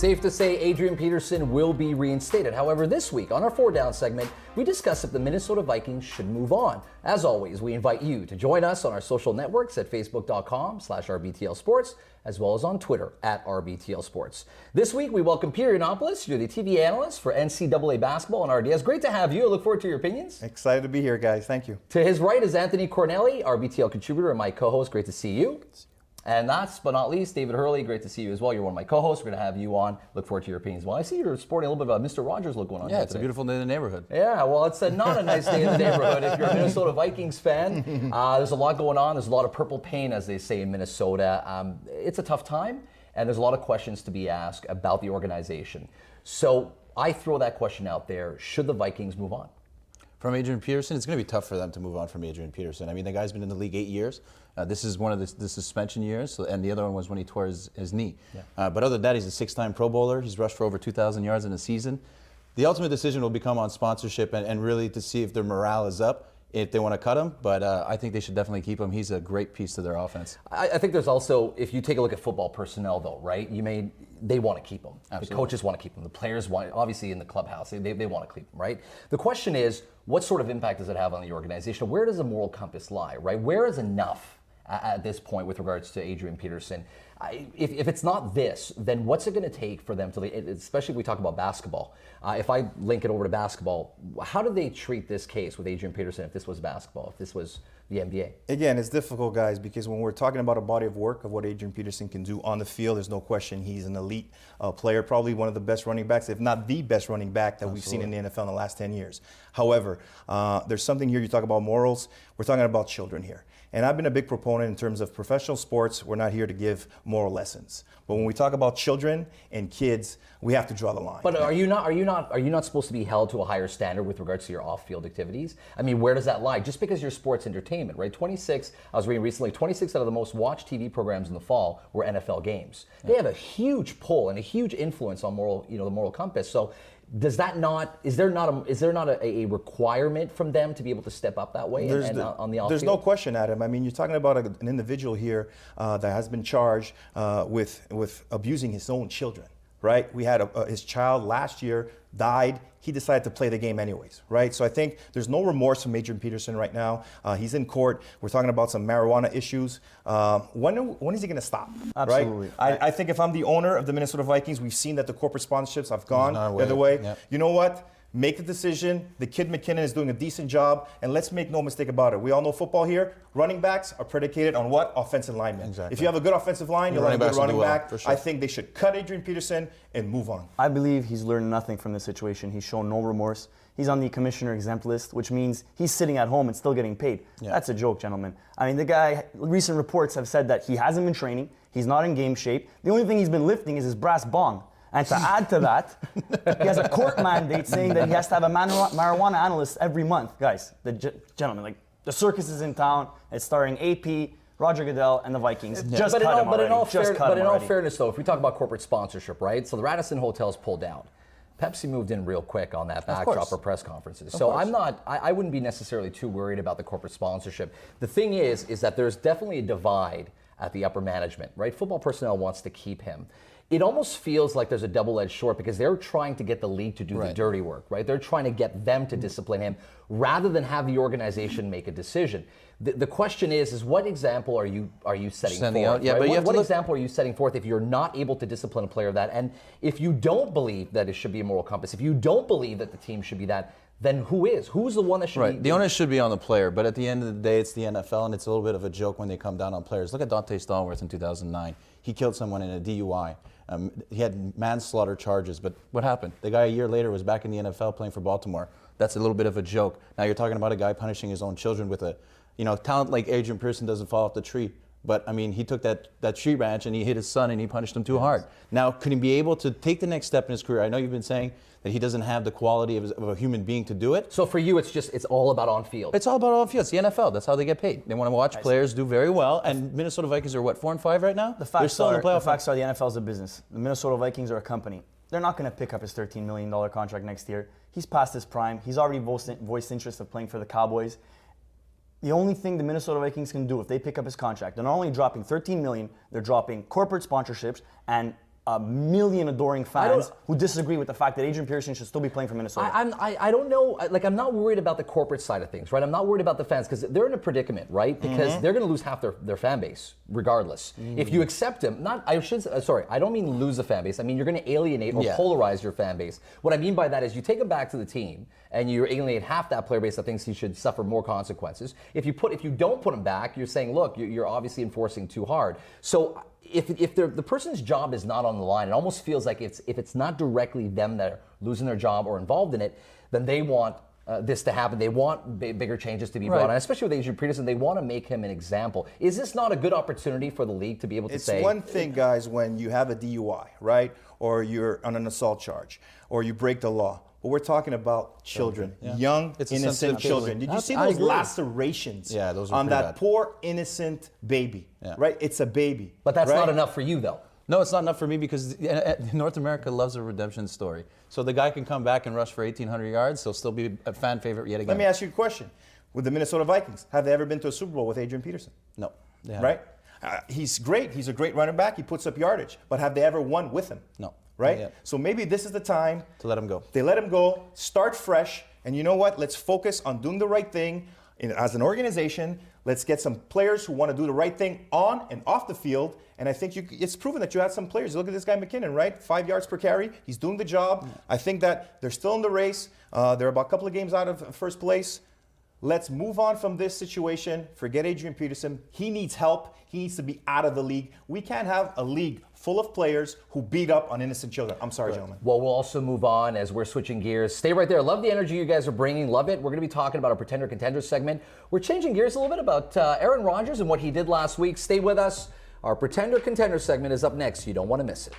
Safe to say Adrian Peterson will be reinstated. However, this week on our 4 Down segment, we discuss if the Minnesota Vikings should move on. As always, we invite you to join us on our social networks at facebook.com/RBTL Sports, as well as on Twitter at RBTL Sports. This week, we welcome Pierre Yannopoulos. You're the TV analyst for NCAA basketball on RDS. Great to have you. I look forward to your opinions. Excited to be here, guys. Thank you. To his right is Anthony Corneli, RBTL contributor and my co-host. Great to see you. And last but not least, David Hurley. Great to see you as well. You're one of my co-hosts. We're going to have you on. Look forward to your opinions. Well, I see you're sporting a little bit of a Mr. Rogers look going on. Yeah, here it's today. a beautiful day in the neighborhood. Yeah, well, it's not a nice day in the neighborhood if you're a Minnesota Vikings fan. There's a lot going on. There's a lot of purple pain, as they say in Minnesota. It's a tough time, and there's a lot of questions to be asked about the organization. So I throw that question out there. Should the Vikings move on? From Adrian Peterson, it's going to be tough for them to move on from Adrian Peterson. I mean, the guy's been in the league 8 years. This is one of the suspension years, and the other one was when he tore his knee. Yeah. But other than that, he's a 6-time Pro Bowler. He's rushed for over 2,000 yards in a season. The ultimate decision will become on sponsorship and really to see if their morale is up, if they want to cut him. But I think they should definitely keep him. He's a great piece to their offense. I think there's also, if you take a look at football personnel, though, right? They want to keep him. Absolutely. The coaches want to keep him. The players want, obviously in the clubhouse, they want to keep him, right? The question is, what sort of impact does it have on the organization? Where does the moral compass lie, right? Where is enough at this point with regards to Adrian Peterson? If it's not this, then what's it going to take for them to, especially if we talk about basketball? If I link it over to basketball, how do they treat this case with Adrian Peterson if this was basketball, if this was the NBA? Again, it's difficult, guys, because when we're talking about a body of work of what Adrian Peterson can do on the field, there's no question he's an elite player, probably one of the best running backs, if not the best running back that we've seen in the NFL in the last 10 years. However, there's something here, you talk about morals, we're talking about children here. And I've been a big proponent in terms of professional sports. We're not here to give moral lessons. But when we talk about children and kids, we have to draw the line. But are you not supposed to be held to a higher standard with regards to your off-field activities? I mean, where does that lie? Just because you're sports entertainment, right? I was reading recently, 26 out of the most watched TV programs in the fall were NFL games. They have a huge pull and a huge influence on the moral compass. So is there not a requirement from them to be able to step up that way on the off-field? There's no question, Adam. I mean, you're talking about an individual here that has been charged with abusing his own children, right? We had his child last year died. He decided to play the game anyways, right? So I think there's no remorse from Adrian Peterson right now. He's in court. We're talking about some marijuana issues. When is he going to stop? Absolutely. Right? I think if I'm the owner of the Minnesota Vikings, we've seen that the corporate sponsorships have gone the other way. Yep. You know what? Make the decision. The kid McKinnon is doing a decent job, and let's make no mistake about it. We all know football here. Running backs are predicated on what? Offensive linemen. Exactly. If you have a good offensive line, you'll have a good running back. For sure. I think they should cut Adrian Peterson and move on. I believe he's learned nothing from this situation. He's shown no remorse. He's on the commissioner exempt list, which means he's sitting at home and still getting paid. Yeah. That's a joke, gentlemen. I mean, the guy, recent reports have said that he hasn't been training. He's not in game shape. The only thing he's been lifting is his brass bong. And to add to that, he has a court mandate saying that he has to have a marijuana analyst every month. Guys, gentlemen, like the circus is in town. It's starring AP, Roger Goodell, and the Vikings. Yeah. Just cut him already. But in all fairness, though, if we talk about corporate sponsorship, right? So the Radisson Hotel's pulled out. Pepsi moved in real quick on that backdrop for press conferences. So I wouldn't be necessarily too worried about the corporate sponsorship. The thing is that there's definitely a divide at the upper management, right? Football personnel wants to keep him. It almost feels like there's a double-edged sword because they're trying to get the league to do the dirty work, right? They're trying to get them to discipline him rather than have the organization make a decision. The question is what example are you setting forth? Yeah, right? but what example are you setting forth if you're not able to discipline a player of that? And if you don't believe that it should be a moral compass, if you don't believe that the team should be that, then who is? Who's the one that should be? The onus should be on the player, but at the end of the day, it's the NFL, and it's a little bit of a joke when they come down on players. Look at Dante Stallworth in 2009. He killed someone in a DUI. He had manslaughter charges, but what happened? The guy a year later was back in the NFL playing for Baltimore. That's a little bit of a joke. Now you're talking about a guy punishing his own children with talent like Adrian Peterson doesn't fall off the tree. But, I mean, he took that tree branch and he hit his son and he punished him too hard. Now, could he be able to take the next step in his career? I know you've been saying that he doesn't have the quality of a human being to do it. So for you, it's all about on field. It's all about on field. It's the NFL. That's how they get paid. They want to watch players do very well. And Minnesota Vikings are, 4-5 right now? The facts are the NFL is a business. The Minnesota Vikings are a company. They're not going to pick up his $13 million contract next year. He's past his prime. He's already voiced interest of playing for the Cowboys. The only thing the Minnesota Vikings can do if they pick up his contract, they're not only dropping $13 million, they're dropping corporate sponsorships and a million adoring fans who disagree with the fact that Adrian Peterson should still be playing for Minnesota. I don't know. Like, I'm not worried about the corporate side of things, right? I'm not worried about the fans because they're in a predicament, right? Because they're going to lose half their fan base regardless. If you accept them, I don't mean lose a fan base. I mean you're going to alienate or polarize your fan base. What I mean by that is you take him back to the team and you alienate half that player base that thinks he should suffer more consequences. If you don't put him back, you're saying, look, you're obviously enforcing too hard. So if the person's job is not on the line, it almost feels like if it's not directly them that are losing their job or involved in it, then they want this to happen. They want bigger changes to be brought on, especially with Adrian Peterson. They want to make him an example. Is this not a good opportunity for the league to be able to say? It's one thing, guys, when you have a DUI, right? Or you're on an assault charge, or you break the law. But we're talking about children, young, innocent children. Did you see those lacerations those were on that bad. Poor, innocent baby, right? It's a baby. But that's not enough for you, though. No, it's not enough for me because North America loves a redemption story. So the guy can come back and rush for 1,800 yards. He'll still be a fan favorite yet again. Let me ask you a question. With the Minnesota Vikings, have they ever been to a Super Bowl with Adrian Peterson? No, they haven't. Right? He's great. He's a great running back. He puts up yardage. But have they ever won with him? No. Right? Not yet. So maybe this is the time To let him go. They let him go, start fresh, and you know what? Let's focus on doing the right thing as an organization. Let's get some players who want to do the right thing on and off the field. And I think it's proven that you had some players. Look at this guy McKinnon, right? 5 yards per carry. He's doing the job. I think that they're still in the race. They're about a couple of games out of first place. Let's move on from this situation. Forget Adrian Peterson. He needs help. He needs to be out of the league. We can't have a league full of players who beat up on innocent children. I'm sorry, gentlemen. Well, we'll also move on as we're switching gears. Stay right there. Love the energy you guys are bringing. Love it. We're going to be talking about our Pretender Contender segment. We're changing gears a little bit about Aaron Rodgers and what he did last week. Stay with us. Our Pretender Contender segment is up next. You don't want to miss it.